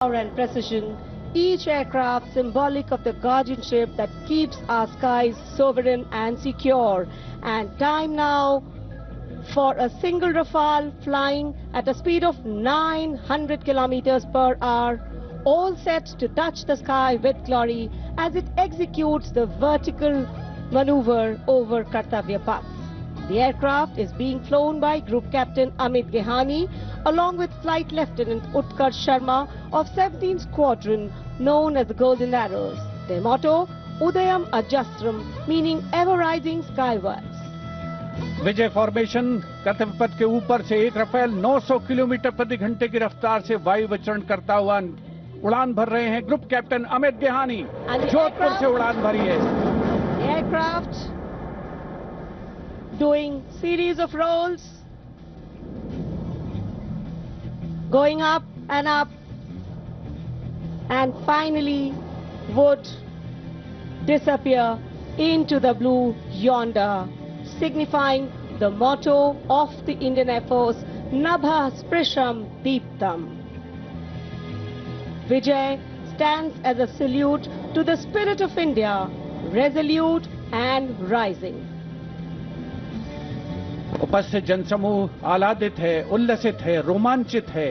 power and precision, each aircraft symbolic of the guardianship that keeps our skies sovereign and secure. And time now for a single Rafale flying at a speed of 900 kilometers per hour, all set to touch the sky with glory as it executes the vertical maneuver over Kartavya Path. The aircraft is being flown by Group Captain Amit Gehani along with Flight Lieutenant Utkarsh Sharma of 17th Squadron, known as the Golden Arrows. Their motto, Udayam Ajastram, meaning ever rising skywards. Vijay formation कर्तव्य पथ के ऊपर से एक Rafale 900 kilometre प्रति घंटे की रफ्तार से वायु विचरण करता हुआ उड़ान भर रहे हैं ग्रुप कैप्टन अमित गेहानी। जोधपुर से उड़ान भरी है। The aircraft doing series of rolls, going up, and finally would disappear into the blue yonder, signifying the motto of the Indian Air Force, Nabha Sprisham Deeptam. Vijay stands as a salute to the spirit of India, resolute and rising. उपस्थित जनसमूह आह्लादित है, उल्लसित है, रोमांचित है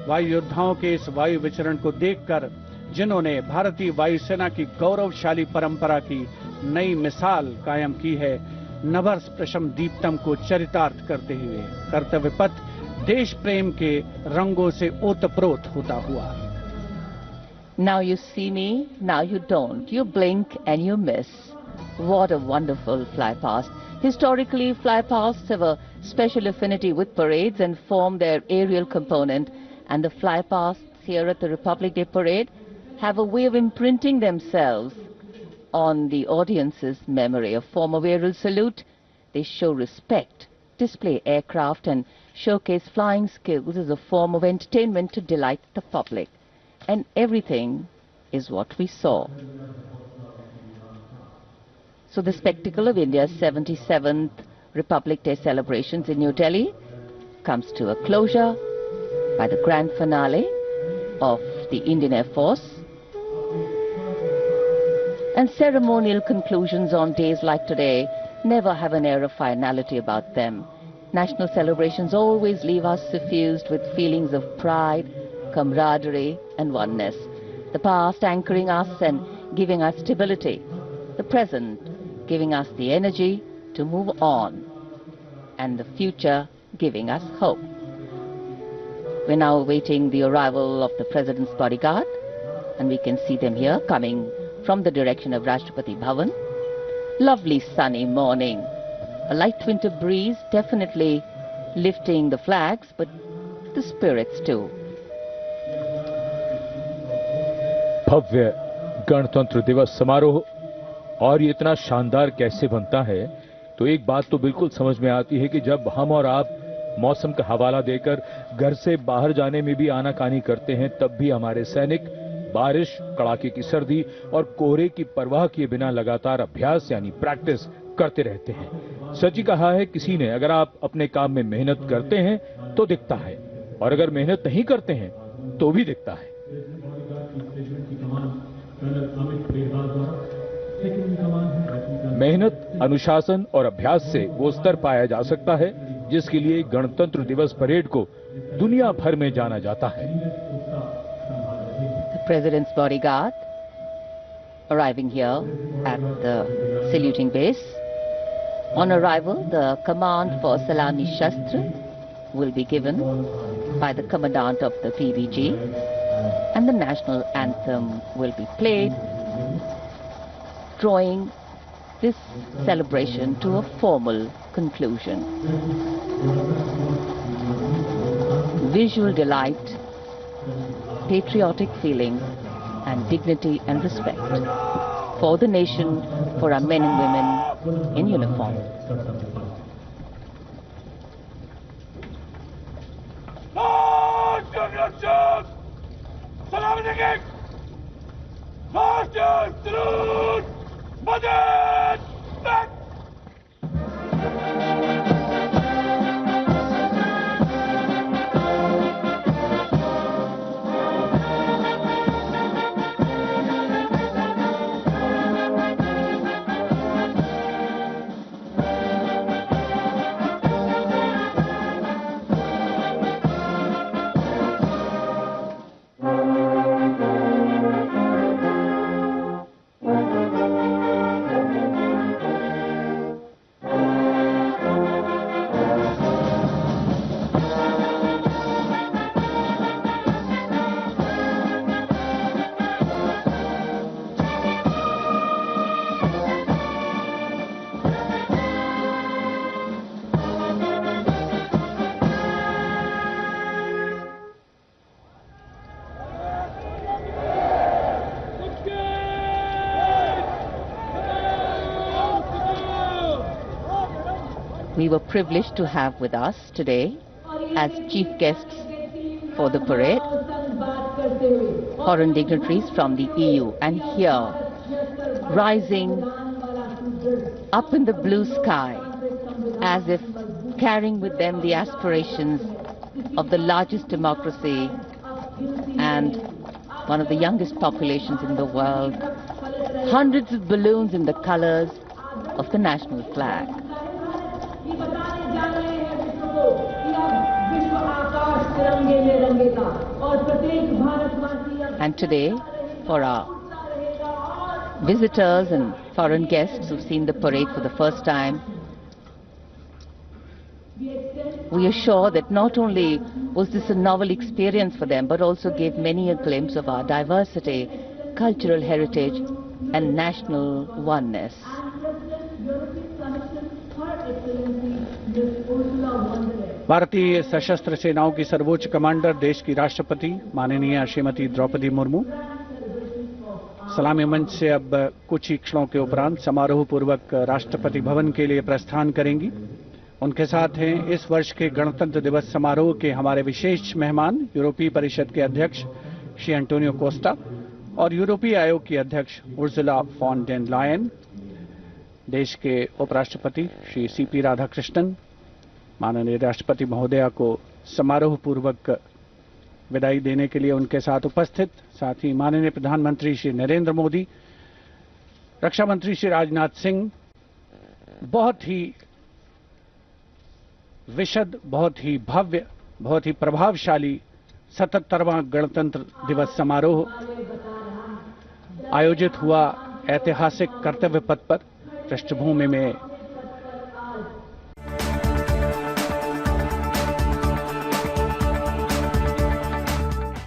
वायु योद्धाओं के इस वायु विचरण को देखकर, जिन्होंने भारतीय वायुसेना की गौरवशाली परंपरा की नई मिसाल कायम की है। नभः स्पृशम दीप्तम को चरितार्थ करते हुए कर्तव्य पथ देश प्रेम के रंगों से ओतप्रोत होता हुआ। Now you see me, now you don't. You blink and you miss. What a wonderful flypast. Historically, flypasts have a special affinity with parades and form their aerial component, and the flypasts here at the Republic Day Parade have a way of imprinting themselves on the audience's memory. A form of aerial salute, they show respect, display aircraft and showcase flying skills as a form of entertainment to delight the public. And everything is what we saw. So the spectacle of India's 77th Republic Day celebrations in New Delhi comes to a closure by the grand finale of the Indian Air Force. And ceremonial conclusions on days like today never have an air of finality about them. National celebrations always leave us suffused with feelings of pride, camaraderie and oneness. The past anchoring us and giving us stability. The present giving us the energy to move on. And the future giving us hope. We're now awaiting the arrival of the President's bodyguard, and we can see them here coming from the direction of Rashtrapati Bhavan. Lovely sunny morning. A light winter breeze definitely lifting the flags, but the spirits too. भव्य गणतंत्र दिवस समारोह, और ये इतना शानदार कैसे बनता है, तो एक बात तो बिल्कुल समझ में आती है कि जब हम और आप मौसम का हवाला देकर घर से बाहर जाने में भी आनाकानी करते हैं, तब भी हमारे सैनिक बारिश, कड़ाके की सर्दी और कोहरे की परवाह किए बिना लगातार अभ्यास यानी प्रैक्टिस करते रहते हैं। सच ही कहा है किसी ने, अगर आप अपने काम में मेहनत करते हैं तो दिखता है, और अगर मेहनत नहीं करते हैं तो भी दिखता है। मेहनत, अनुशासन और अभ्यास से वो स्तर पाया जा सकता है जिसके लिए गणतंत्र दिवस परेड को दुनिया भर में जाना जाता है। The President's bodyguard arriving here at the saluting base. On arrival, the command for Salami Shastra will be given by the commandant of the PVG, and the national anthem will be played, drawing this celebration to a formal conclusion. Visual delight, patriotic feeling and dignity and respect for the nation, for our men and women in uniform. we were privileged to have with us today as chief guests for the parade, foreign dignitaries from the EU. And here, rising up in the blue sky, as if carrying with them the aspirations of the largest democracy and one of the youngest populations in the world, hundreds of balloons in the colors of the national flag. And today, for our visitors and foreign guests who've seen the parade for the first time, we are sure that not only was this a novel experience for them, but also gave many a glimpse of our diversity, cultural heritage, and national oneness. भारतीय सशस्त्र सेनाओं की सर्वोच्च commander देश की राष्ट्रपति माननीय श्रीमती द्रौपदी मुर्मू सलामी मंच से अब कुछ ही क्षणों के उपरांत समारोह पूर्वक राष्ट्रपति भवन के लिए प्रस्थान करेंगी। उनके साथ हैं इस वर्ष के गणतंत्र दिवस समारोह के हमारे विशेष मेहमान यूरोपीय परिषद के अध्यक्ष श्री एंटोनियो कोस्टा और यूरोपीय आयोग की अध्यक्ष उर्सुला फॉन डेर लायन, देश के उपराष्ट्रपति श्री सीपी राधाकृष्णन, माननीय राष्ट्रपति महोदया को समारोह पूर्वक विदाई देने के लिए उनके साथ उपस्थित, साथ ही माननीय प्रधानमंत्री श्री नरेंद्र मोदी, रक्षा मंत्री श्री राजनाथ सिंह, बहुत ही विशद, बहुत ही भव्य, बहुत ही प्रभावशाली 77वां गणतंत्र दिवस समारोह आयोजित हुआ ऐतिहासिक कर्तव्य पथ पर। पृष्ठभूमि में